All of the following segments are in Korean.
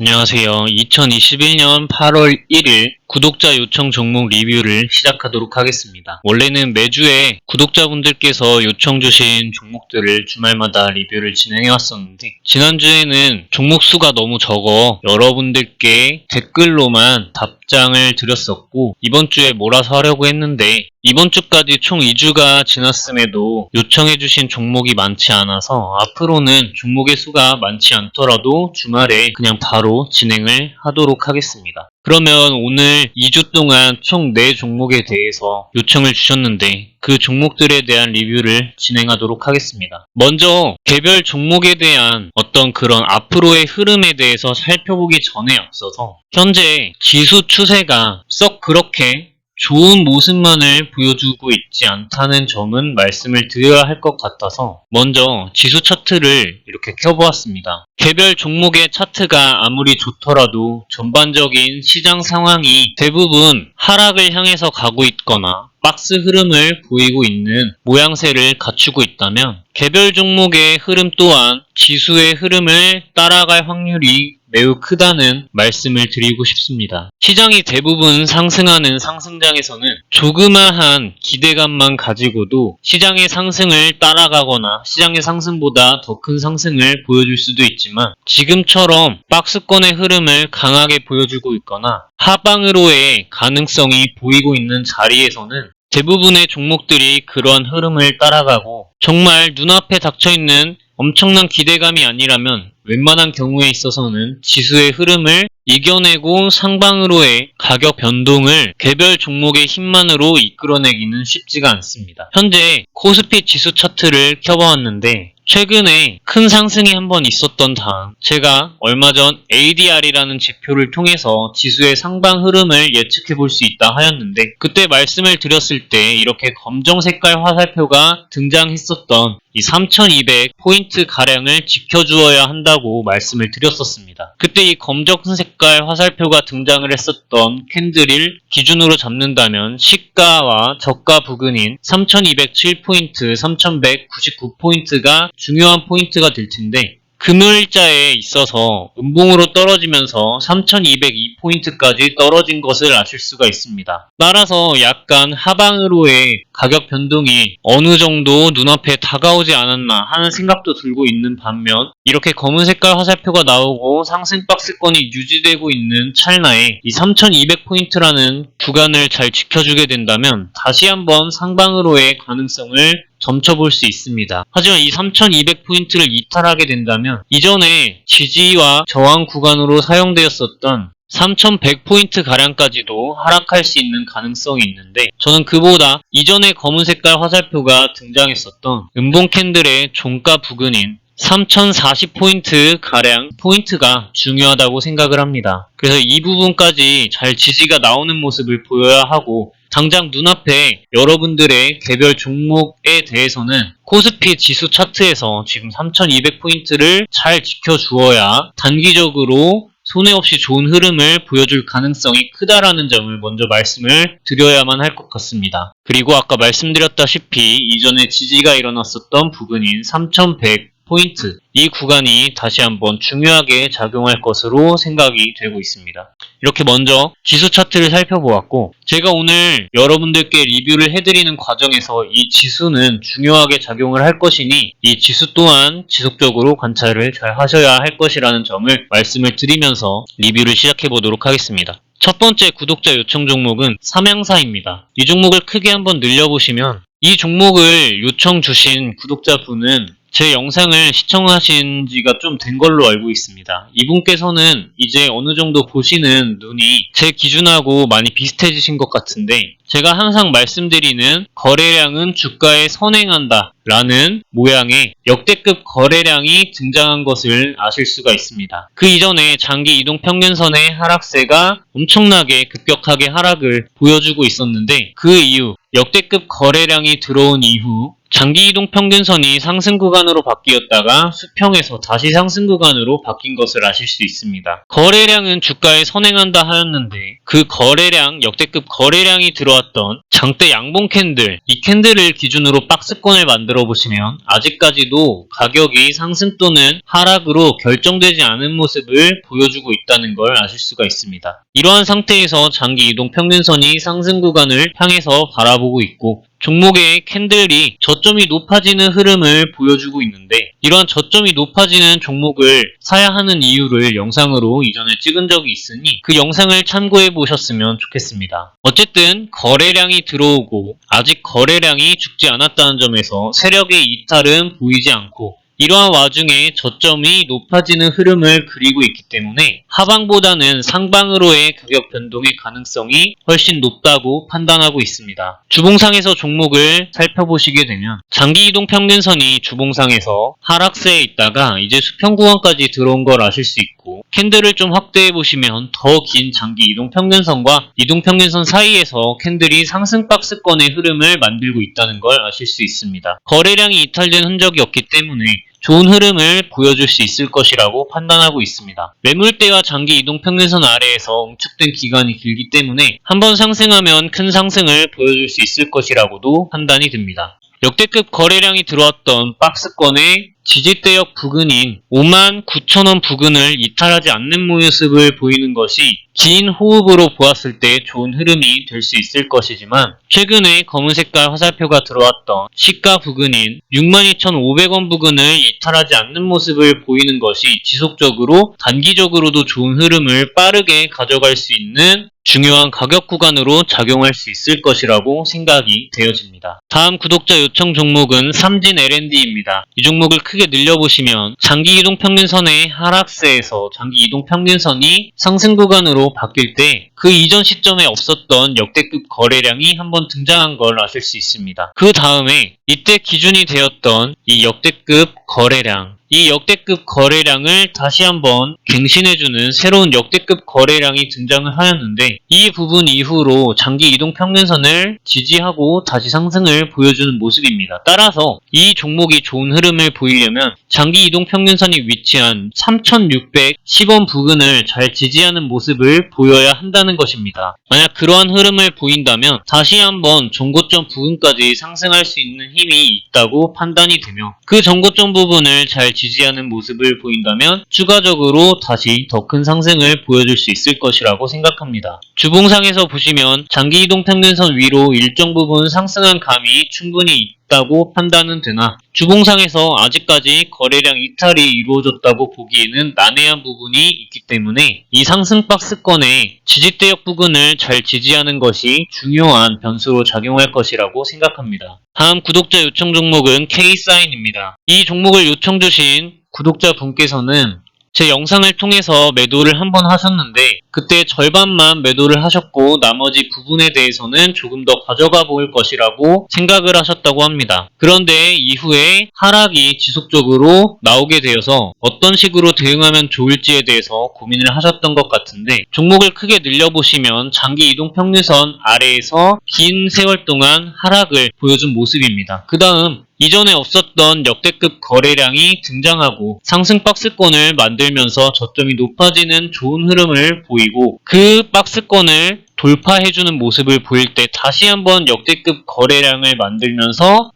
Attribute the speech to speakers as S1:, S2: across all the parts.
S1: 안녕하세요. 2021년 8월 1일 구독자 요청 종목 리뷰를 시작하도록 하겠습니다. 원래는 매주에 구독자분들께서 요청 주신 종목들을 주말마다 리뷰를 진행해 왔었는데 지난주에는 종목 수가 너무 적어 여러분들께 댓글로만 답장을 드렸었고 이번 주에 몰아서 하려고 했는데 이번 주까지 총 2주가 지났음에도 요청해주신 종목이 많지 않아서 앞으로는 종목의 수가 많지 않더라도 주말에 그냥 바로 진행을 하도록 하겠습니다. 그러면 오늘 2주 동안 총 4종목에 대해서 요청을 주셨는데 그 종목들에 대한 리뷰를 진행하도록 하겠습니다. 먼저 개별 종목에 대한 어떤 그런 앞으로의 흐름에 대해서 살펴보기 전에 앞서서 현재 지수 추세가 썩 그렇게 좋은 모습만을 보여주고 있지 않다는 점은 말씀을 드려야 할 것 같아서 먼저 지수 차트를 이렇게 켜보았습니다. 개별 종목의 차트가 아무리 좋더라도 전반적인 시장 상황이 대부분 하락을 향해서 가고 있거나 박스 흐름을 보이고 있는 모양새를 갖추고 있다면 개별 종목의 흐름 또한 지수의 흐름을 따라갈 확률이 매우 크다는 말씀을 드리고 싶습니다. 시장이 대부분 상승하는 상승장에서는 조그마한 기대감만 가지고도 시장의 상승을 따라가거나 시장의 상승보다 더 큰 상승을 보여줄 수도 있지만 지금처럼 박스권의 흐름을 강하게 보여주고 있거나 하방으로의 가능성이 보이고 있는 자리에서는 대부분의 종목들이 그러한 흐름을 따라가고 정말 눈앞에 닥쳐있는 엄청난 기대감이 아니라면 웬만한 경우에 있어서는 지수의 흐름을 이겨내고 상방으로의 가격 변동을 개별 종목의 힘만으로 이끌어내기는 쉽지가 않습니다. 현재 코스피 지수 차트를 켜보았는데 최근에 큰 상승이 한번 있었던 다음 제가 얼마 전 ADR이라는 지표를 통해서 지수의 상방 흐름을 예측해 볼 수 있다 하였는데 그때 말씀을 드렸을 때 이렇게 검정 색깔 화살표가 등장했었던 이 3200포인트 가량을 지켜주어야 한다고 말씀을 드렸었습니다. 그때 이 검정 색깔 화살표가 등장을 했었던 캔들을 기준으로 잡는다면 시가와 저가 부근인 3207포인트, 3199포인트가 중요한 포인트가 될 텐데 금요일자에 있어서 음봉으로 떨어지면서 3202포인트까지 떨어진 것을 아실 수가 있습니다. 따라서 약간 하방으로의 가격 변동이 어느 정도 눈앞에 다가오지 않았나 하는 생각도 들고 있는 반면 이렇게 검은 색깔 화살표가 나오고 상승 박스권이 유지되고 있는 찰나에 이 3200포인트라는 구간을 잘 지켜주게 된다면 다시 한번 상방으로의 가능성을 점쳐볼 수 있습니다. 하지만 이 3200포인트를 이탈하게 된다면 이전에 지지와 저항 구간으로 사용되었었던 3100포인트 가량까지도 하락할 수 있는 가능성이 있는데 저는 그보다 이전에 검은 색깔 화살표가 등장했었던 음봉 캔들의 종가 부근인 3040포인트 가량 포인트가 중요하다고 생각을 합니다. 그래서 이 부분까지 잘 지지가 나오는 모습을 보여야 하고 당장 눈앞에 여러분들의 개별 종목에 대해서는 코스피 지수 차트에서 지금 3200포인트를 잘 지켜주어야 단기적으로 손해 없이 좋은 흐름을 보여줄 가능성이 크다라는 점을 먼저 말씀을 드려야만 할 것 같습니다. 그리고 아까 말씀드렸다시피 이전에 지지가 일어났었던 부근인 3100포인트 이 구간이 다시 한번 중요하게 작용할 것으로 생각이 되고 있습니다. 이렇게 먼저 지수 차트를 살펴보았고 제가 오늘 여러분들께 리뷰를 해드리는 과정에서 이 지수는 중요하게 작용을 할 것이니 이 지수 또한 지속적으로 관찰을 잘 하셔야 할 것이라는 점을 말씀을 드리면서 리뷰를 시작해 보도록 하겠습니다. 첫 번째 구독자 요청 종목은 삼양사입니다. 이 종목을 크게 한번 늘려보시면 이 종목을 요청 주신 구독자분은 제 영상을 시청하신 지가 좀 된 걸로 알고 있습니다. 이분께서는 이제 어느 정도 보시는 눈이 제 기준하고 많이 비슷해지신 것 같은데 제가 항상 말씀드리는 거래량은 주가에 선행한다 라는 모양의 역대급 거래량이 등장한 것을 아실 수가 있습니다. 그 이전에 장기 이동평균선의 하락세가 엄청나게 급격하게 하락을 보여주고 있었는데 그 이후 역대급 거래량이 들어온 이후 장기 이동 평균선이 상승 구간으로 바뀌었다가 수평에서 다시 상승 구간으로 바뀐 것을 아실 수 있습니다. 거래량은 주가에 선행한다 하였는데 그 거래량, 역대급 거래량이 들어왔 들어왔던 장대 양봉 캔들, 이 캔들을 기준으로 박스권을 만들어 보시면 아직까지도 가격이 상승 또는 하락으로 결정되지 않은 모습을 보여주고 있다는 걸 아실 수가 있습니다. 이러한 상태에서 장기 이동 평균선이 상승 구간을 향해서 바라보고 있고, 종목의 캔들이 저점이 높아지는 흐름을 보여주고 있는데, 이러한 저점이 높아지는 종목을 사야 하는 이유를 영상으로 이전에 찍은 적이 있으니 그 영상을 참고해 보셨으면 좋겠습니다. 어쨌든 거래량이 들어오고 아직 거래량이 죽지 않았다는 점에서 세력의 이탈은 보이지 않고, 이러한 와중에 저점이 높아지는 흐름을 그리고 있기 때문에 하방보다는 상방으로의 가격 변동의 가능성이 훨씬 높다고 판단하고 있습니다. 주봉상에서 종목을 살펴보시게 되면 장기 이동 평균선이 주봉상에서 하락세에 있다가 이제 수평 구간까지 들어온 걸 아실 수 있고, 캔들을 좀 확대해 보시면 더 긴 장기 이동 평균선과 이동 평균선 사이에서 캔들이 상승 박스권의 흐름을 만들고 있다는 걸 아실 수 있습니다. 거래량이 이탈된 흔적이 없기 때문에 좋은 흐름을 보여줄 수 있을 것이라고 판단하고 있습니다. 매물대와 장기 이동 평균선 아래에서 응축된 기간이 길기 때문에 한번 상승하면 큰 상승을 보여줄 수 있을 것이라고도 판단이 듭니다. 역대급 거래량이 들어왔던 박스권의 지지대역 부근인 59,000원 부근을 이탈하지 않는 모습을 보이는 것이 긴 호흡으로 보았을 때 좋은 흐름이 될 수 있을 것이지만, 최근에 검은 색깔 화살표가 들어왔던 시가 부근인 62,500원 부근을 이탈하지 않는 모습을 보이는 것이 지속적으로 단기적으로도 좋은 흐름을 빠르게 가져갈 수 있는 중요한 가격 구간으로 작용할 수 있을 것이라고 생각이 되어집니다. 다음 구독자 요청 종목은 삼진 L&D입니다. 이 종목을 크게 늘려보시면 장기 이동 평균선의 하락세에서 장기 이동 평균선이 상승 구간으로 바뀔 때 그 이전 시점에 없었던 역대급 거래량이 한번 등장한 걸 아실 수 있습니다. 그 다음에 이때 기준이 되었던 이 역대급 거래량, 이 역대급 거래량을 다시 한번 갱신해주는 새로운 역대급 거래량이 등장을 하였는데, 이 부분 이후로 장기 이동 평균선을 지지하고 다시 상승을 보여주는 모습입니다. 따라서 이 종목이 좋은 흐름을 보이려면 장기 이동 평균선이 위치한 3,610원 부근을 잘 지지하는 모습을 보여야 한다는 것입니다. 만약 그러한 흐름을 보인다면 다시 한번 전고점 부근까지 상승할 수 있는 힘이 있다고 판단이 되며, 그 전고점 부분을 잘 지지하는 모습을 보인다면 추가적으로 다시 더 큰 상승을 보여줄 수 있을 것이라고 생각합니다. 주봉상에서 보시면 장기 이동 평균선 위로 일정 부분 상승한 감이 충분히 있다고 판단은 되나, 주봉상에서 아직까지 거래량 이탈이 이루어졌다고 보기에는 난해한 부분이 있기 때문에 이 상승 박스권의 지지대역 부근을 잘 지지하는 것이 중요한 변수로 작용할 것이라고 생각합니다. 다음 구독자 요청 종목은 K사인입니다. 이 종목을 요청 주신 구독자 분께서는 제 영상을 통해서 매도를 한번 하셨는데, 그때 절반만 매도를 하셨고 나머지 부분에 대해서는 조금 더 가져가 볼 것이라고 생각을 하셨다고 합니다. 그런데 이후에 하락이 지속적으로 나오게 되어서 어떤 식으로 대응하면 좋을지에 대해서 고민을 하셨던 것 같은데, 종목을 크게 늘려보시면 장기 이동 평균선 아래에서 긴 세월 동안 하락을 보여준 모습입니다. 그 다음 이전에 없었던 역대급 거래량이 등장하고 상승 박스권을 만들면서 저점이 높아지는 좋은 흐름을 보이고, 그 박스권을 돌파해주는 모습을 보일 때 다시 한번 역대급 거래량을 만들면서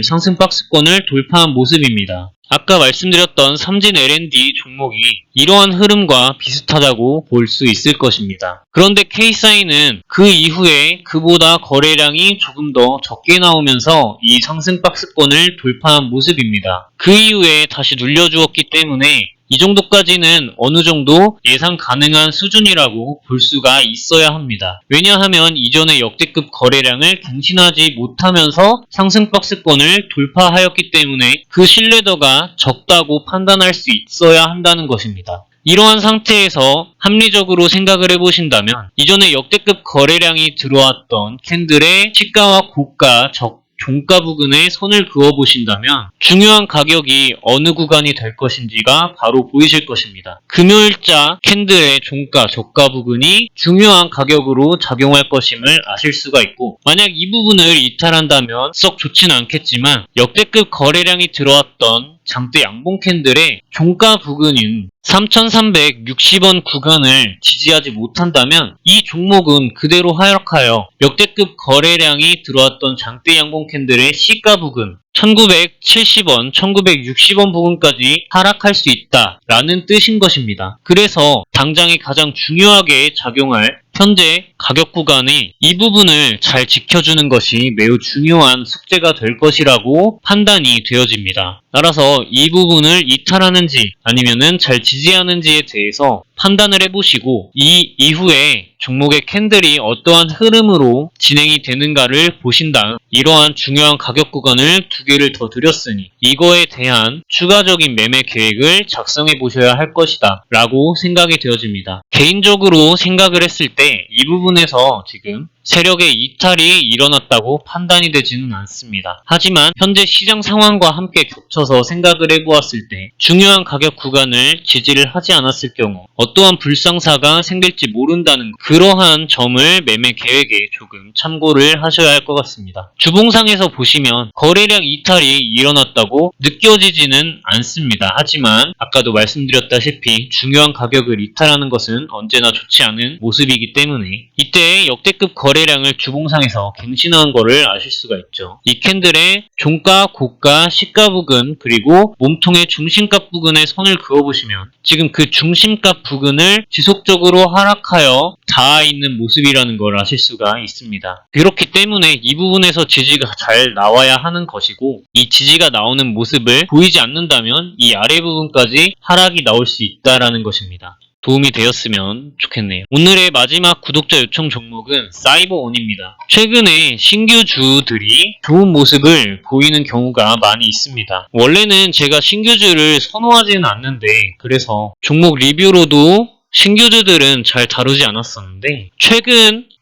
S1: 상승 박스권을 돌파한 모습입니다. 아까 말씀드렸던 삼진 L&D 종목이 이러한 흐름과 비슷하다고 볼 수 있을 것입니다. 그런데 K사인은 그 이후에 그보다 거래량이 조금 더 적게 나오면서 이 상승 박스권을 돌파한 모습입니다. 그 이후에 다시 눌려주었기 때문에 이 정도까지는 어느 정도 예상 가능한 수준이라고 볼 수가 있어야 합니다. 왜냐하면 이전에 역대급 거래량을 갱신하지 못하면서 상승 박스권을 돌파하였기 때문에 그 신뢰도가 적다고 판단할 수 있어야 한다는 것입니다. 이러한 상태에서 합리적으로 생각을 해보신다면 이전에 역대급 거래량이 들어왔던 캔들의 시가와 고가, 종가 부근에 선을 그어보신다면 중요한 가격이 어느 구간이 될 것인지가 바로 보이실 것입니다. 금요일자 캔들의 종가, 저가 부근이 중요한 가격으로 작용할 것임을 아실 수가 있고, 만약 이 부분을 이탈한다면 썩 좋지는 않겠지만 역대급 거래량이 들어왔던 장대 양봉 캔들의 종가 부근인 3,360원 구간을 지지하지 못한다면 이 종목은 그대로 하락하여 역대급 거래량이 들어왔던 장대 양봉 캔들의 시가 부근 1970원, 1960원 부근까지 하락할 수 있다라는 뜻인 것입니다. 그래서 당장에 가장 중요하게 작용할 현재 가격 구간이 이 부분을 잘 지켜주는 것이 매우 중요한 숙제가 될 것이라고 판단이 되어집니다. 따라서 이 부분을 이탈하는지 아니면은 잘 지지하는지에 대해서 판단을 해보시고 이 이후에 종목의 캔들이 어떠한 흐름으로 진행이 되는가를 보신 다음 이러한 중요한 가격 구간을 두 개를 더 드렸으니 이거에 대한 추가적인 매매 계획을 작성해 보셔야 할 것이다 라고 생각이 되어집니다. 개인적으로 생각을 했을 때 이 부분에서 지금 세력의 이탈이 일어났다고 판단이 되지는 않습니다. 하지만 현재 시장 상황과 함께 겹쳐서 생각을 해보았을 때 중요한 가격 구간을 지지를 하지 않았을 경우 어떠한 불상사가 생길지 모른다는 그러한 점을 매매 계획에 조금 참고를 하셔야 할 것 같습니다. 주봉상에서 보시면 거래량 이탈이 일어났다고 느껴지지는 않습니다. 하지만 아까도 말씀드렸다시피 중요한 가격을 이탈하는 것은 언제나 좋지 않은 모습이기 때문에 이때 역대급 거래량을 주봉상에서 갱신한 것을 아실 수가 있죠. 이 캔들의 종가, 고가, 시가 부근 그리고 몸통의 중심값 부근에 선을 그어보시면 지금 그 중심값 부근을 지속적으로 하락하여 닿아 있는 모습이라는 걸 아실 수가 있습니다. 그렇기 때문에 이 부분에서 지지가 잘 나와야 하는 것이고 이 지지가 나오는 모습을 보이지 않는다면 이 아래 부분까지 하락이 나올 수 있다는 것입니다. 도움이 되었으면 좋겠네요. 오늘의 마지막 구독자 요청 종목은 사이버원입니다. 최근에 신규주들이 좋은 모습을 보이는 경우가 많이 있습니다. 원래는 제가 신규주를 선호하지는 않는데 그래서 종목 리뷰로도 신규주들은 잘 다루지 않았었는데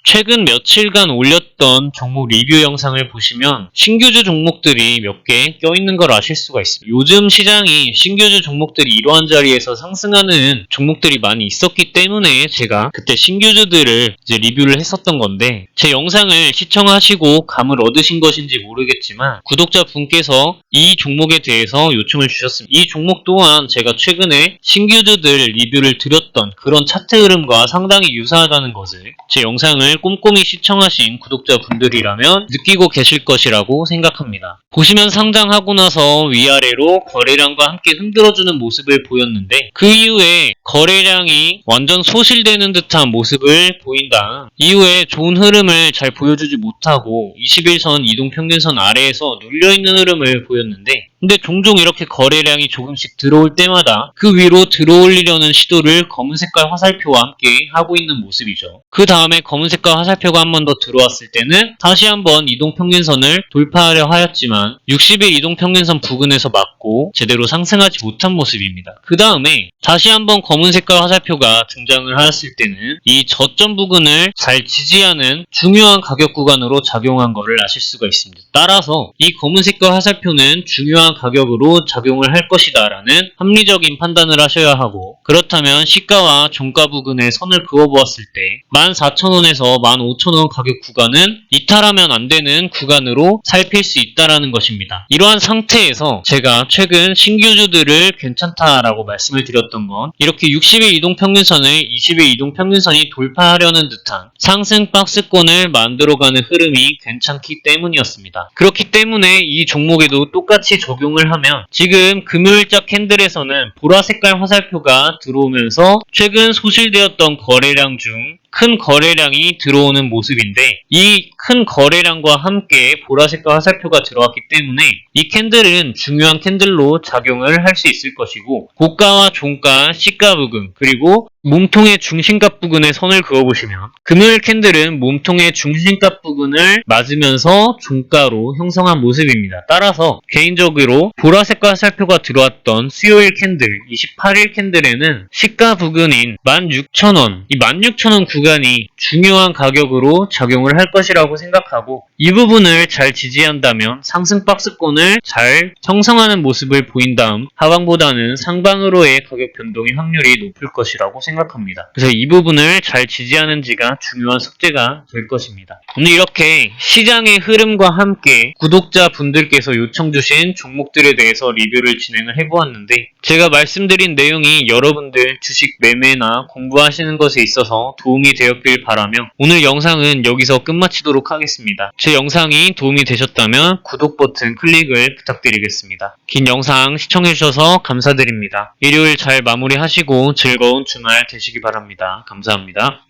S1: 최근 며칠간 올렸던 종목 리뷰 영상을 보시면 신규주 종목들이 몇 개 껴있는 걸 아실 수가 있습니다. 요즘 시장이 신규주 종목들이 이러한 자리에서 상승하는 종목들이 많이 있었기 때문에 제가 그때 신규주들을 이제 리뷰를 했었던 건데 제 영상을 시청하시고 감을 얻으신 것인지 모르겠지만 구독자분께서 이 종목에 대해서 요청을 주셨습니다. 이 종목 또한 제가 최근에 신규주들 리뷰를 드렸던 그런 차트 흐름과 상당히 유사하다는 것을 제 영상을 꼼꼼히 시청하신 구독자분들이라면 느끼고 계실 것이라고 생각합니다. 보시면 상장하고 나서 위아래로 거래량과 함께 흔들어주는 모습을 보였는데 그 이후에 거래량이 완전 소실되는 듯한 모습을 보인 다음 이후에 좋은 흐름을 잘 보여주지 못하고 21선 이동평균선 아래에서 눌려있는 흐름을 보였는데 근데 종종 이렇게 거래량이 조금씩 들어올 때마다 그 위로 들어올리려는 시도를 검은 색깔 화살표와 함께 하고 있는 모습이죠. 그 다음에 검은 색깔 화살표가 한 번 더 들어왔을 때는 다시 한번 이동평균선을 돌파하려 하였지만 60일 이동평균선 부근에서 맞고 제대로 상승하지 못한 모습입니다. 그 다음에 다시 한번 검은 색깔 화살표가 등장을 하였을 때는 이 저점 부근을 잘 지지하는 중요한 가격 구간으로 작용한 것을 아실 수가 있습니다. 따라서 이 검은 색깔 화살표는 중요한 가격으로 작용을 할 것이다 라는 합리적인 판단을 하셔야 하고 그렇다면 시가와 종가 부근에 선을 그어보았을 때 14,000원에서 15,000원 가격 구간은 이탈하면 안 되는 구간으로 살필 수 있다는 것입니다. 이러한 상태에서 제가 최근 신규주들을 괜찮다라고 말씀을 드렸던 건 이렇게 60일 이동평균선을 20일 이동평균선이 돌파하려는 듯한 상승 박스권을 만들어가는 흐름이 괜찮기 때문이었습니다. 그렇기 때문에 이 종목에도 똑같이 적용을 하면 지금 금요일자 캔들에서는 보라색깔 화살표가 들어오면서 최근 소실되었던 거래량 중 큰 거래량이 들어오는 모습인데 이 큰 거래량과 함께 보라색깔 화살표가 들어왔기 때문에 이 캔들은 중요한 캔들로 작용을 할 수 있을 것이고 고가와 종가, 시가 부근 그리고 몸통의 중심값 부근에 선을 그어보시면 금요일 캔들은 몸통의 중심값 부근을 맞으면서 종가로 형성한 모습입니다. 따라서 개인적으로 보라색깔 화살표가 들어왔던 수요일 캔들, 28일 캔들에는 시가 부근인 16,000원, 이 16,000원 구간이 중요한 가격으로 작용을 할 것이라고 생각하고 이 부분을 잘 지지한다면 상승 박스권을 잘 형성하는 모습을 보인 다음 하방보다는 상방으로의 가격 변동의 확률이 높을 것이라고 생각합니다. 생각합니다. 그래서 이 부분을 잘 지지하는지가 중요한 숙제가 될 것입니다. 오늘 이렇게 시장의 흐름과 함께 구독자분들께서 요청 주신 종목들에 대해서 리뷰를 진행을 해보았는데, 제가 말씀드린 내용이 여러분들 주식 매매나 공부하시는 것에 있어서 도움이 되었길 바라며 오늘 영상은 여기서 끝마치도록 하겠습니다. 제 영상이 도움이 되셨다면 구독 버튼 클릭을 부탁드리겠습니다. 긴 영상 시청해주셔서 감사드립니다. 일요일 잘 마무리하시고 즐거운 주말 되시기 바랍니다. 감사합니다.